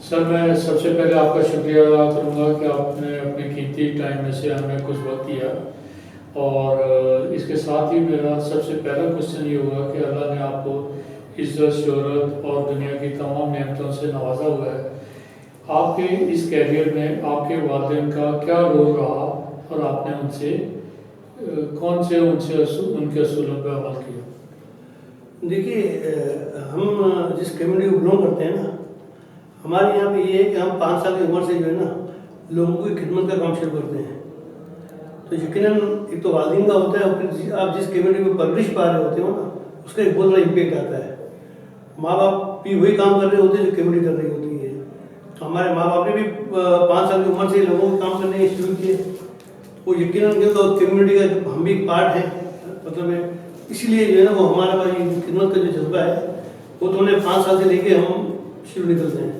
Sir, मैं सबसे पहले आपका शुक्रिया अदा करूँगा कि आपने अपने कीमती टाइम में से हमें कुछ वक्त दिया। और इसके साथ ही मेरा सबसे पहला क्वेश्चन ये होगा कि अल्लाह ने आपको इज़्ज़त, शोहरत और दुनिया की तमाम नेमतों से नवाजा हुआ है। आपके इस कैरियर में आपके वालिदैन का क्या रोल रहा और आपने उनसे कौन से उनके असूलों पर अमल किया? देखिए, हम जिस कम्युनिटी को बिलोंग करते हैं ना, हमारे यहाँ पे ये है कि हम 5 साल की उम्र से जो है ना लोगों की खिदमत का काम शुरू करते हैं। तो यकीनन एक तो वालिदैन का होता है और फिर आप जिस कम्युनिटी में परवरिश पा रहे होते हो ना, उसका एक बहुत बड़ा इम्पेक्ट आता है। माँ बाप भी वही काम कर रहे होते हैं जो कम्युनिटी कर रही होती है। तो हमारे माँ बाप ने भी 5 साल की उम्र से लोगों के काम करने शुरू किए। वो यकीनन तो कम्युनिटी का हम भी एक पार्ट हैं, मतलब है। इसीलिए जो है ना वो हमारा खिदमत का जो जज्बा है वो तो उन्हें 5 साल से लेके हम शुरू निकलते हैं।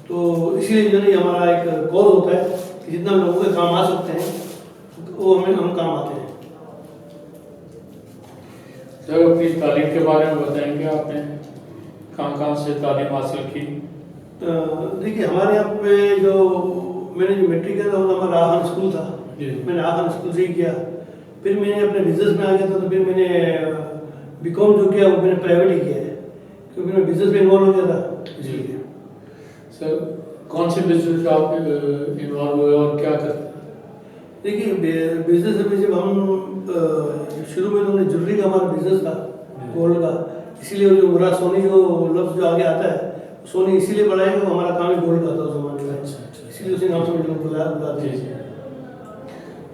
तो इसीलिए जो है हमारा एक कॉल होता है कि जितना लोगों के काम आ सकते हैं वो हम काम आते हैं। सर, अपनी तालीम के बारे में बताएंगे, आपने कहाँ से तालीम हासिल की? देखिए, हमारे यहाँ पे मैंने जो मैट्रिक किया था वो हमारा आखन स्कूल था। मैंने आखन स्कूल से ही किया। फिर मैंने अपने बिजनेस में आ गया था, तो फिर मैंने बीकॉम जो किया वो मैंने प्राइवेट ही किया है, क्योंकि मैं बिजनेस में इन्वॉल्व हो गया था इसलिए। सर, कौन से बिजनेस में आप इन्वॉल्व हुए और क्या करते हैं? देखिए, बिजनेस में जब हम शुरू में तो ज्वेलरी का हमारा बिजनेस था, गोल्ड का। इसीलिए जो बुरा सोनी जो लफ्ज़ जो आगे आता है, सोनी इसीलिए बढ़ा है कि हमारा काम ही गोल्ड का था उस जमाने में। अच्छा। इसीलिए उसी नाम से मुझे बुलाते हैं।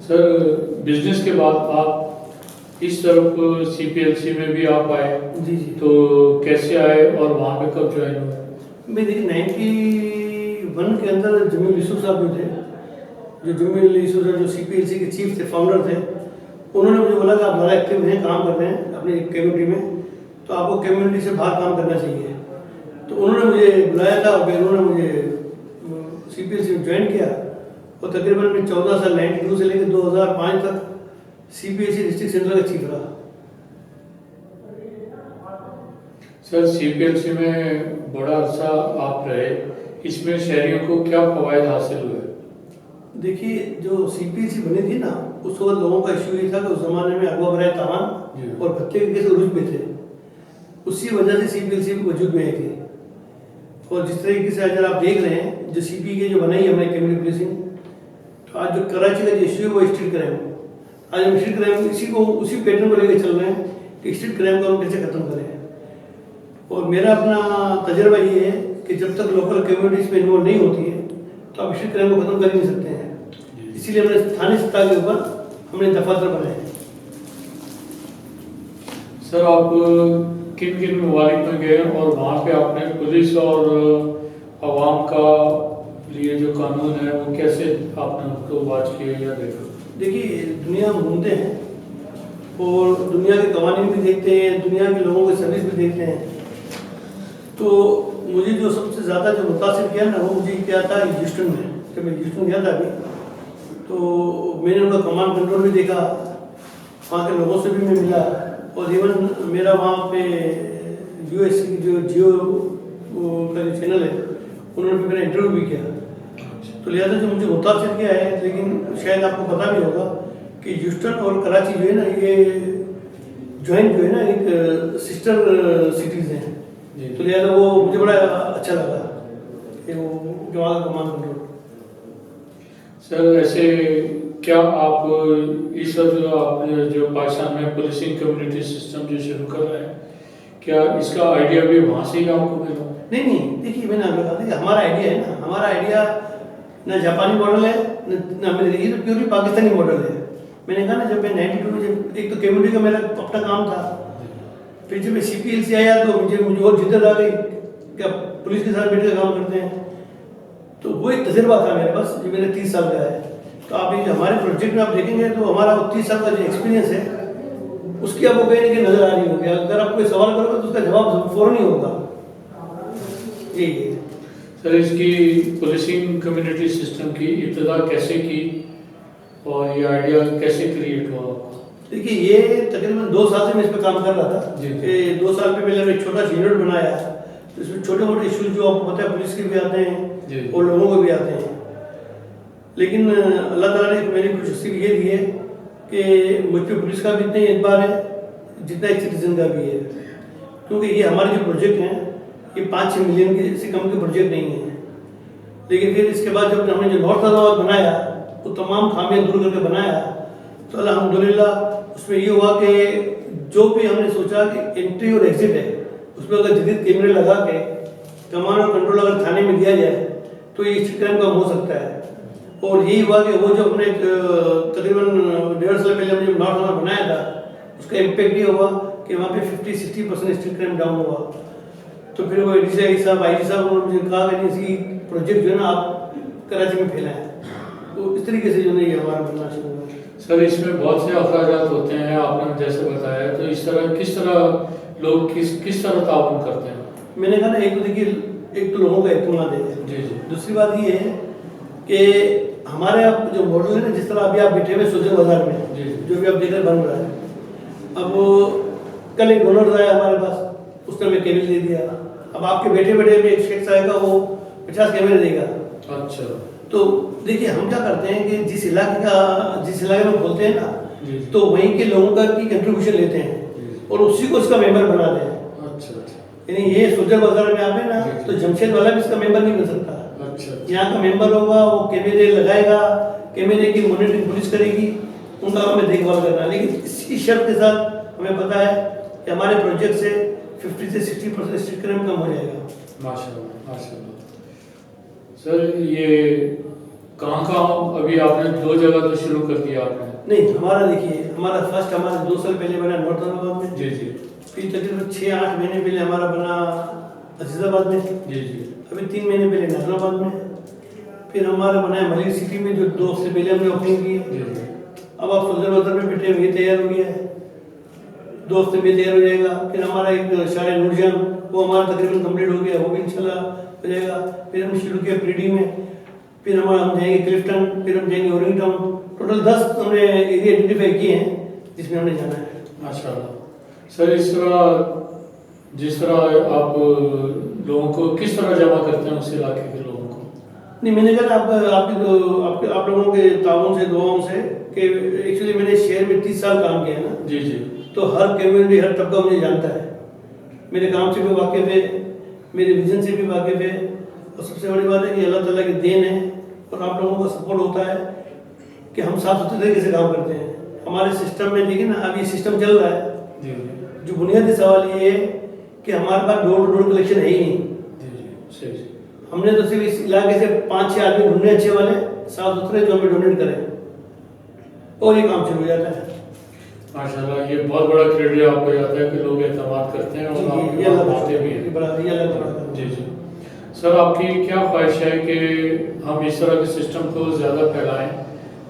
सर, बिजनेस के बाद आप इस तरफ CPLC में भी आप आए। जी। तो कैसे आए और वहाँ पे कब ज्वाइन हुए? मैं देखिए 91 के अंदर जमील यूसुफ साहब जो थे, जो जमील यूसुफ साहब जो CPLC के चीफ थे, फाउंडर थे, उन्होंने मुझे बोला कि आप ज़्यादा एक्टिव हैं, काम कर रहे हैं अपनी कम्युनिटी में, तो आपको कम्युनिटी से बाहर काम करना चाहिए। तो उन्होंने मुझे बुलाया था और फिर उन्होंने मुझे CPLC में ज्वाइन किया। और तकरीबन मैं 14 साल 92 से लेकर 2005 तक CPLC डिस्ट्रिक्ट सेंटर का चीफ रहा। सर, CPLC में बड़ा अर्सा आप रहे, इसमें शहरियों को क्या फ़वायद हासिल हुए? देखिए, जो CPLC बनी थी ना, उस वक्त लोगों का इशू ये था कि उस ज़माने में अगवा बराए तावान और भत्ते के केस उरूज पे थे। उसी वजह से CPLC वजूद में आई थी। और जिस तरीके से अगर आप देख रहे हैं जो CP के जो बनाई है हमने कम्युनिटी पुलिसिंग, तो आज जो कराची का जो इशू है वो स्ट्रीट क्राइम। आज हम स्ट्रीट क्राइम उसी पैटर्न को लेकर चल रहे हैं कि स्ट्रीट क्राइम को हम कैसे ख़त्म करें। और मेरा अपना तजर्बा ये है कि जब तक लोकल कम्युनिटीज़ में इन्वॉल्व नहीं होती है तो आप स्ट्रीट क्राइम को ख़त्म कर ही नहीं सकते हैं। इसीलिए हमने स्थानीय सत्ता के ऊपर हमने दफातर बनाए हैं। सर, आप किन किन ममालिक में गए और वहाँ पे आपने पुलिस और आवाम का लिए जो कानून है वो कैसे आपने उसको वाच किया या देखा? देखिए, दुनिया में घूमते हैं और दुनिया के कवानीन भी देखते हैं, दुनिया के लोगों की सर्विस भी देखते हैं। तो मुझे जो सबसे ज़्यादा जो मुतासिर किया ना वो मुझे क्या था, ह्यूस्टन में। जब मैं ह्यूस्टन गया था अभी, तो मैंने उनका कमांड कंट्रोल भी देखा, वहाँ के लोगों से भी मैं मिला। और इवन मेरा वहाँ पे US की जो जियो का जो चैनल है उन्होंने भी मेरा इंटरव्यू भी किया। तो लिहाजा जो मुझे मुतासिर किया है, लेकिन शायद आपको पता भी होगा कि ह्यूस्टन और कराची जो है ना, ये ज्वाइंट जो है ना एक सिस्टर सिटीज़ हैं। तो लिहाजा वो मुझे बड़ा अच्छा लगा कि वो जो वहाँ का कमांड कंट्रोल। सर, ऐसे क्या आप इस वक्त आप जो पाकिस्तान में पुलिसिंग कम्युनिटी सिस्टम जो शुरू कर रहे हैं, क्या इसका आइडिया भी वहाँ से ही आपको मिला? नहीं, देखिए मैंने आपको कहा था कि हमारा आइडिया है ना, हमारा आइडिया ना जापानी मॉडल है ना मेरे, ये तो प्योरली पाकिस्तानी मॉडल है। मैंने कहा ना, जब मैं 92 में जब एक तो कम्युनिटी का मेरा अपना काम था, फिर जब मैं CPLC आया तो मुझे और जिद्दत आ गई कि अब पुलिस के साथ बैठ कर काम करते हैं। तो वो एक तजर्बा था मेरे पास जो मेरे 30 साल का है। तो आप ये हमारे प्रोजेक्ट में आप देखेंगे तो हमारा 30 साल का जो एक्सपीरियंस है उसकी आपको कहीं ना कहीं नजर आ रही होगी। अगर आप कोई सवाल करोगे तो उसका जवाब फौरन ही होगा। यही है सर, इसकी पुलिसिंग कम्युनिटी सिस्टम की इब्तिदा कैसे की और ये आइडिया कैसे क्रिएट हुआ? देखिए, ये तकरीबन 2 साल से मैं इस पर काम कर रहा था। 2 साल पहले मैं एक छोटा सा यूनिट बनाया तो इसमें छोटे मोटे इश्यूज जो आपको पता है पुलिस के भी आते जी। हैं और लोगों को भी आते हैं, लेकिन अल्लाह ताला ने मेरी खुशनसीब ये दी है कि मुझ पर पुलिस का भी इतना एतबार है जितना एक सिटीजन का भी है, क्योंकि ये हमारे जो प्रोजेक्ट हैं ये 5-6 मिलियन के से कम के प्रोजेक्ट नहीं है। लेकिन फिर इसके बाद जब हमने जो नॉर्थ हैदराबाद बनाया वो तमाम खामियां दूर करके बनाया, तो अल्हम्दुलिल्लाह उसमें ये हुआ कि जो भी हमने सोचा कि एंट्री और एग्जिट है उसमें अगर जदीद कैमरे लगा के कमांड और कंट्रोल अगर थाने में दिया जाए तो ये स्ट्रीट क्राइम कम हो सकता है। और यही हुआ कि वो जो हमने तकरीबन 1.5 साल पहले हमने नॉर्थ हैदराबाद बनाया था उसका इम्पैक्ट ये हुआ कि वहाँ पे 50-60% स्ट्रीट क्राइम डाउन हुआ। तो फिर वो डीसीआई साहब आईजी साहब उन्होंने मुझे कहा कि इसी प्रोजेक्ट जो है ना आप कराची में फैलाएं, तो इस तरीके से जो है ये हमारा बनना शुरू हुआ। सर इसमें बहुत से अखराजात होते हैं, आपने जैसे बताया, तो इस तरह किस तरह लोग किस तरह ताउन करते हैं? मैंने कहा ना, एक तो देखिए एक तो लोगों का एतमाद है जी जी। दूसरी बात ये है कि हमारे अब जो मॉडल है ना, जिस तरह अभी आप बैठे हुए सोचे बाजार में जी। जो भी आप देख रहे बन रहा है, अब कल एक डोनर आया हमारे पास, उसने हमें केबल दे दिया। अब आपके बैठे बैठे में एक शख्स आएगा वो 50 कैमरे देगा। अच्छा। तो देखिए हम क्या करते हैं कि जिस इलाके में खोलते हैं ना जी। तो वहीं के लोगों का की कंट्रीब्यूशन लेते हैं जी। और उसी को इसका मेंबर बनाते हैं। अच्छा अच्छा। यानी ये सोजर बाजार में आप है ना, जी। तो जमशेद वाला भी इसका मेंबर नहीं बन सकता। अच्छा। यहाँ का मेंबर होगा, वो कैमरे लगाएगा, कैमरे की मॉनिटरिंग पुलिस करेगी, उनका हमें देखभाल करना है। लेकिन इसी शर्त के साथ हमें पता है कि हमारे प्रोजेक्ट से 50 से 60% स्ट्रीट क्राइम कम हो जाएगा। माशाल्लाह माशाल्लाह। सर ये कहाँ अभी आपने 2 जगह तो शुरू कर दिया आपने? नहीं, हमारा देखिए हमारा फर्स्ट हमारा 2 साल पहले बना नॉर्थ हैदराबाद में। जी जी। फिर तकरीबन 6-8 महीने पहले हमारा बना अजीजाबाद में। जी जी। अभी 3 महीने पहले नाजराबाद में। फिर हमारा बना है मलिक सिटी में, जो 2 हफ्ते पहले हमने ओपनिंग की है। जी जी। अब आप सोजर बाजार में बैठे हुए तैयार हो गया है, 2 हफ्ते में तैयार हो जाएगा। फिर हमारा एक शायर नूरजान वो हमारा तकरीबन कंप्लीट हो गया, वो भी इंशाल्लाह हो जाएगा। फिर हम शुरू किया प्रीडी में, फिर हमारा हम जाएंगे क्लिफ्टन, फिर हम जाएंगे ओरिंग टाउन। टोटल 10 हमने एरिया आइडेंटिफाई किए हैं जिसमें हमने जाना है। माशाल्लाह। सर इस तरह जिस तरह आप लोगों को किस तरह जमा करते हैं उस इलाके के लोगों को? नहीं, मैंने कहा आप लोगों के ताउन से दुआओं से कि एक्चुअली मैंने शहर में 30 साल काम किया है ना। जी जी। तो हर कम्युनिटी हर तबका मुझे जानता है, मेरे काम से भी वाकिफ है, मेरे विजन से भी वाकिफ है। और सबसे बड़ी बात है कि अल्लाह ताला की देन है और आप लोगों का सपोर्ट होता है कि हम साफ सुथरे तरीके से काम करते हैं। हमारे सिस्टम में देखिए ना, अभी सिस्टम चल रहा है। जी जी। जो बुनियादी सवाल ये है कि हमारे पास डोर टू डोर कलेक्शन है ही नहीं। जी जी सही सही। हमने तो सिर्फ इस इलाके से 5-6 आदमी ढूंढने अच्छे वाले साफ सुथरे जो हमें डोनेट करें और ये काम शुरू हो जाता है। माशाल्लाह, ये बहुत बड़ा क्रेडिट आपको जाता है कि लोग एतमाद करते हैं और आप ये आते भी हैं। अलग जी जी। सर आपकी क्या ख्वाहिश है कि हम इस तरह के सिस्टम को ज़्यादा फैलाएं,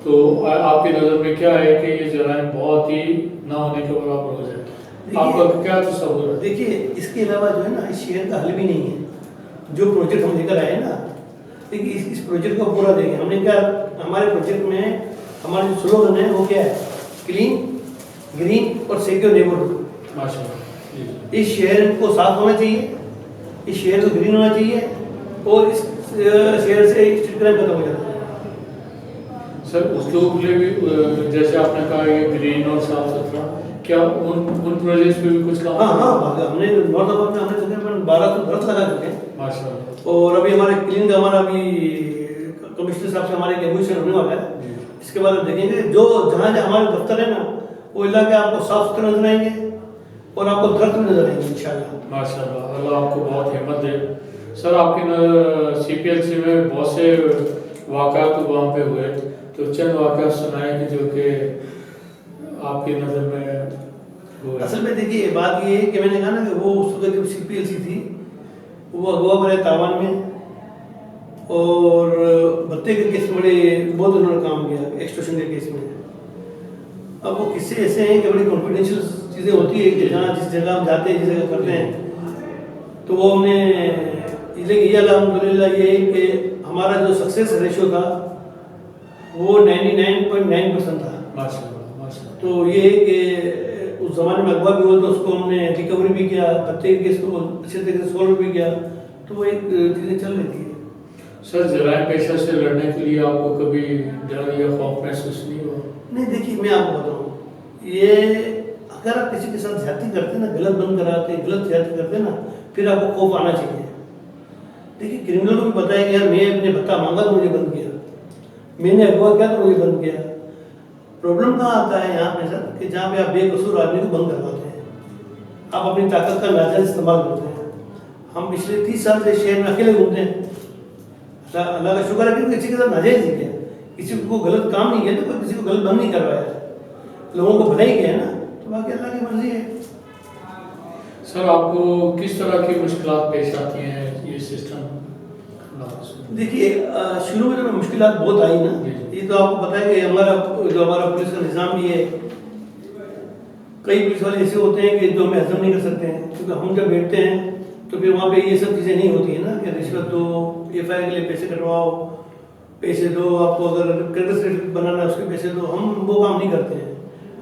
तो आपकी नज़र में क्या है कि ये जराइम बहुत ही ना होने के बराबर हो जाए? आपका क्या तस्वुर है? देखिए इसके अलावा जो है ना, इस शहर का हल भी नहीं है। जो प्रोजेक्ट हम लेकर आए ना, देखिए इस प्रोजेक्ट को पूरा देंगे। हमने क्या, हमारे प्रोजेक्ट में हमारा जो स्लोगन है वो क्या है, क्लीन ग्रीन और सिक्योर नेबरहुड। माशाल्लाह। इस शहर को साफ होना चाहिए, इस शहर को ग्रीन होना चाहिए और इस शहर से स्ट्रीट क्राइम खत्म हो जाता है। सर उसके ऊपर भी जैसे आपने कहा ये ग्रीन और साफ सुथरा, क्या उन प्रोजेक्ट्स पे भी कुछ काम? हाँ, हमने नॉर्थ हैदराबाद में हमने तकरीबन 1200 दरख्त लगा चुके हैं। माशाल्लाह। और अभी हमारे क्लीन का हमारा अभी कमिश्नर साहब से हमारे एक एग्जीबिशन होने वाला है। इसके बाद देखेंगे जो जहाँ हमारे दफ्तर है ना, वो इलाके आपको साफ सुथरे नजर आएंगे और आपको दरख्त भी नजर आएंगे इंशाल्लाह। माशाल्लाह, अल्लाह आपको बहुत हिम्मत दे। सर आपके CPLC में बहुत से वाक़ात वहाँ पे हुए, तो चंद वाक़ात सुनाए कि जो कि आपकी नज़र में हुए। असल में देखिए बात ये है कि मैंने कहा ना कि वो उस वक्त जब CPLC थी वो अगवा बने तावान में, और भत्ते के केस में बहुत उन्होंने काम किया, एक्सटॉर्शन के केस में। अब वो किस्से ऐसे हैं कि बड़ी कॉन्फिडेंशियल चीज़ें होती है कि जहाँ जिस जगह हम जाते हैं, जिस जगह करते हैं, तो वो हमने इसलिए ये अल्हम्दुलिल्लाह ये कि हमारा जो सक्सेस रेशियो था वो 99.9% था। माशाल्लाह माशाल्लाह। तो ये कि उस ज़माने में अगवा भी हुआ तो उसको हमने रिकवरी भी किया, हत्या के केस को अच्छे तरीके से सॉल्व भी किया, तो वो एक चीज़ें चल रही थी। सर जराइम पेशा से लड़ने के लिए आपको कभी डर या खौफ महसूस नहीं हुआ? नहीं, देखिए मैं आपको बताऊँ, ये अगर आप किसी के साथ ज्यादती करते ना, गलत बंद कराते, गलत ज्यादती करते ना, फिर आपको खौफ आना चाहिए। देखिए क्रिमिनल को भी पता है कि यार मैं अपने भत्ता मांगा तो मुझे बंद किया, मैंने अगवा किया तो मुझे बंद किया। प्रॉब्लम कहाँ आता है यहाँ पे सर, कि जहाँ पे आप बेकसूर आदमी को बंद करवाते हैं, आप अपनी ताकत का नाजायज इस्तेमाल करते हैं। हम पिछले 30 साल से शहर में अकेले घूमते हैं, अल्लाह का शुक्र है कि किसी के साथ नाजायज नहीं किया, किसी को गलत काम नहीं किया, तो कोई किसी को गलत बंद नहीं करवाया, लोगों को भलाई किया ना, तो बाकी अल्लाह की मर्जी है। सर आपको किस तरह की मुश्किलात पेश आती हैं ये सिस्टम? देखिए शुरू में तो मुश्किलात बहुत आई ना, ये तो आपको पता है कि हमारा पुलिस का निज़ाम भी है, कई पुलिस वाले ऐसे होते हैं कि जो हमें हजम नहीं कर सकते हैं, क्योंकि हम जब बैठते हैं तो फिर वहाँ पे ये सब चीज़ें नहीं होती है ना, कि रिश्वत दो, FIR के लिए पैसे कटवाओ, पैसे दो, आपको अगर क्रेडिट सर्टिफिकेट बनाना है उसके पैसे दो, हम वो काम नहीं करते हैं।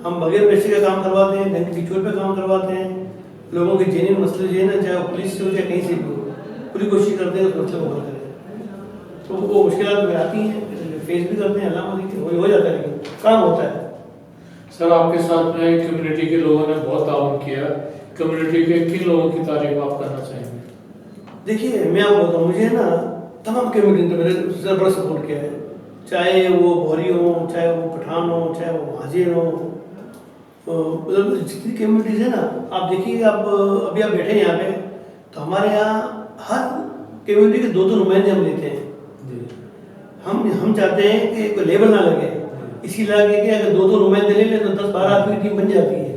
हम बगैर पैसे का काम करवाते हैं, बैंक की चोट पे काम करवाते हैं, लोगों के जेन्युइन मसले जो है ना, चाहे वो पुलिस से हो चाहे कहीं से भी हो, पूरी कोशिश करते हैं उस मसले को हल करें। तो वो मुश्किलात में आती हैं, फेस भी करते हैं, अल्लाह मदद हो जाता है, लेकिन काम होता है। सर आपके साथ में कम्युनिटी के लोगों ने बहुत ताउन किया, कम्युनिटी के किन लोगों की तारीफ आप करना चाहेंगे? देखिए मैं आपको बताऊँ, मुझे ना तमाम कम्युनिटी ने मेरे से बड़ा सपोर्ट किया है, चाहे वो भौरी हो, चाहे वो पठान हो, चाहे वो हाजिर हो, मतलब जितनी कम्युनिटीज़ है ना, आप देखिए, आप अभी आप बैठे हैं यहाँ पे, तो हमारे यहाँ हर कम्युनिटी के 2-2 नुमाइंदे हम लेते हैं। हम चाहते हैं कि कोई लेबल ना लगे, इसी लगे कि अगर 2-2 नुमाइंदे ले लें तो 10-12 आदमी की टीम बन जाती है।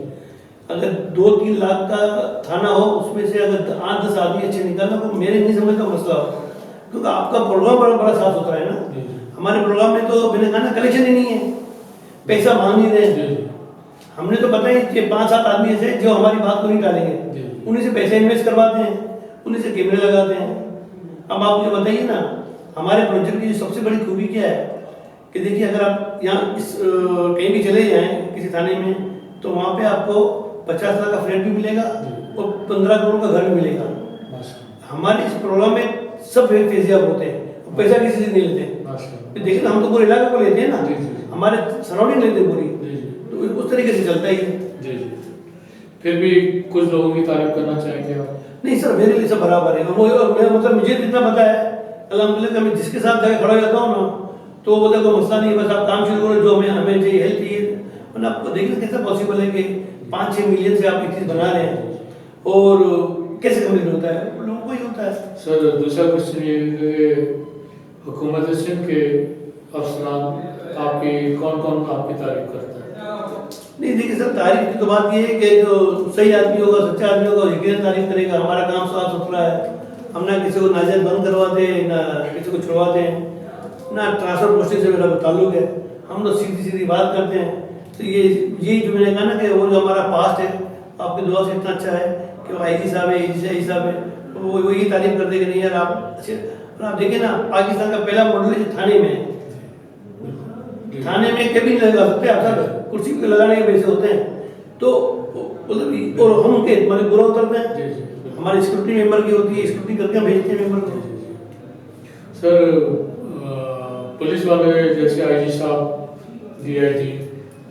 अगर 2-3 लाख का थाना हो, उसमें से अगर 8-10 आदमी अच्छे निकालना, तो मेरे नहीं समझ का मसला हो, क्योंकि आपका प्रोग्राम बड़ा साफ सुथरा है ना। हमारे प्रोग्राम में तो मैंने कहा ना, कलेक्शन ही नहीं है, पैसा मांग नहीं रहे। हमने तो पता ही कि 5-7 आदमी ऐसे जो हमारी बात को नहीं टालेंगे, उन्हीं से पैसे इन्वेस्ट करवाते हैं, उन्हीं से कैमरे लगाते हैं। अब आप मुझे बताइए ना, हमारे प्रोजेक्ट की सबसे बड़ी खूबी क्या है कि देखिए, अगर आप यहाँ कहीं भी चले जाएं किसी थाने में, तो वहाँ पे आपको 50 लाख का फ्लैट भी मिलेगा और 15 करोड़ का घर भी मिलेगा। हमारे इस प्रोग्राम में सब फेजियाब होते हैं, पैसा किसी से नहीं लेते। देखिए ना, हम तो पूरे इलाके को लेते हैं ना, हमारे सराउंडिंग लेते हैं पूरी, तो उस तरीके से चलता ही है। फिर भी कुछ लोगों की तारीफ करना चाहेंगे आप? नहीं सर, मेरे लिए सब बराबर है। वो मतलब मुझे जितना पता है अल्हम्दुलिल्लाह, मैं जिसके साथ जाकर खड़ा हो जाता हूँ ना, तो वो बोलता कोई मसला नहीं है, बस आप काम शुरू करो, जो हमें चाहिए, हेल्प चाहिए। वरना आपको देखिए कैसे पॉसिबल है कि 5-6 मिलियन से आप एक चीज़ बना रहे हैं और कैसे कम्प्लीट होता है, लोगों को ही होता है। सर दूसरा क्वेश्चन ये है कि हुकूमत सिंध के अफसरान आपकी कौन आपकी तारीफ करता है? नहीं देखिए सर, तारीफ की तो बात ये है कि जो सही आदमी होगा, सच्चा आदमी होगा, यकीनन तारीफ करेगा। हमारा काम साफ सुथरा है, हम ना किसी को नाजायज बंद करवाते हैं, ना किसी को छुड़वाते हैं, ना ट्रांसफर पोस्टिंग से मेरा ताल्लुक है। हम तो सीधी बात करते हैं। तो यही जो मैंने कहा ना कि वो जो हमारा पास्ट है आपकी दुआ से इतना अच्छा है कि वो IG साहब है, AG साहब है, तो वो यही तारीफ करते कि नहीं यार आप अच्छे। और आप देखिए ना, पाकिस्तान का पहला मॉडल है थाने में, थाने में कभी नहीं लगा सकते आप सर, कुर्सी पे लगाने के पैसे होते हैं। तो मतलब और हम उनके मतलब बुरा उतरते हैं, हमारी सिक्योरिटी मेंबर की होती है, सिक्योरिटी करके हम भेजते हैं मेंबर को। सर पुलिस वाले जैसे IG साहब, DIG,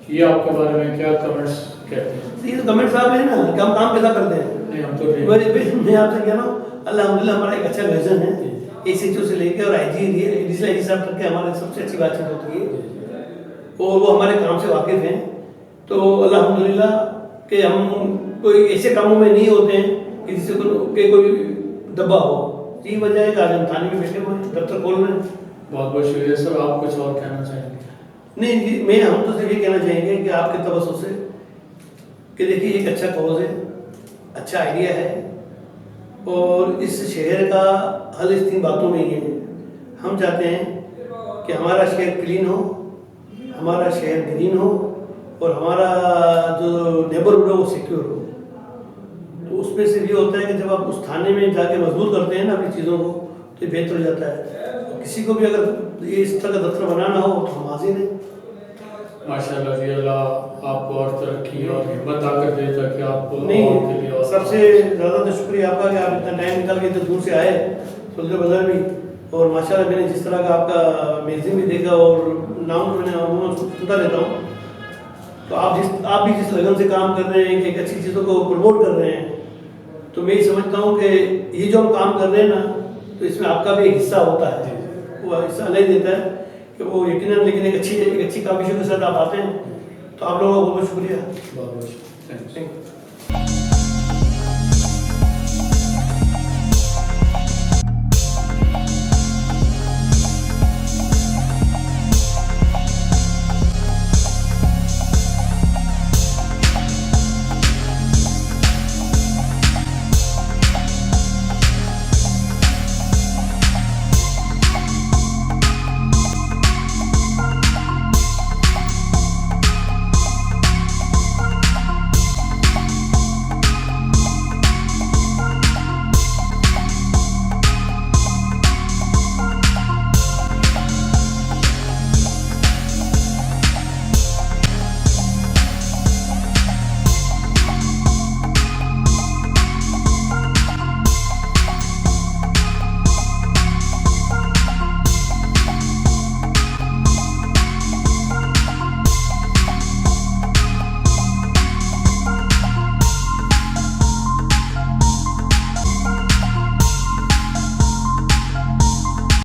ये आपके बारे में क्या कमेंट्स कहते हैं? ये तो कमेंट साहब है ना कि हम काम कैसा करते हैं। नहीं हम तो मैं आपसे कह रहा हूँ, अल्हम्दुलिल्लाह हमारा एक अच्छा विजन है, SHO से लेकर और IG साहब तक के हमारे सबसे अच्छी बातचीत होती है और वो हमारे काम से वाकिफ हैं। तो अल्हम्दुलिल्लाह कि हम कोई ऐसे कामों में नहीं होते हैं कि जिससे कोई दबा हो। यही वजह है कि आज हम थाने में बैठे हुए हैं, दफ्तर खोल रहे हैं। बहुत बहुत शुक्रिया सर। आप कुछ और कहना चाहेंगे? नहीं, हम तो सिर्फ ये कहना चाहेंगे कि आपके तवज्जो से कि देखिए एक अच्छा कॉज है, अच्छा आइडिया है और इस शहर का हल इस 3 बातों में ही है। हम चाहते हैं कि हमारा शहर क्लीन हो, हमारा शहर ग्रीन हो और हमारा जो नेबरहुड हो वो सिक्योर हो। तो उसमें से ये होता है कि जब आप उस थाने में जाके मजबूत करते हैं ना अपनी चीज़ों को, तो ये बेहतर हो जाता है। तो किसी को भी अगर ये इस तरह का दफ्तर बनाना हो तो हम हाजिर हैं। माशाल्लाह जी, अल्लाह आपको और तरक्की और हिम्मत आकर दे ताकि आप और के लिए नहीं, और सबसे ज़्यादा तो शुक्रिया आपका कि आप इतना टाइम निकाल के इतने दूर से आए सुल्तान बाजार भी। और माशाल्लाह मैंने जिस तरह का आपका मैगजीन भी देखा और नाम तो मैंने अमूमन सुनता रहता हूँ, तो आप भी जिस लगन से काम कर रहे हैं कि एक अच्छी चीज़ों को प्रमोट कर रहे हैं, तो मैं ये समझता हूँ कि ये जो हम काम कर रहे हैं ना, तो इसमें आपका भी एक हिस्सा होता है, वो हिस्सा नहीं देता है कि वो यकीनन, लेकिन एक अच्छी काविशों के साथ आप आते हैं, तो आप लोगों का बहुत बहुत शुक्रिया। बहुत बहुत थैंक्स।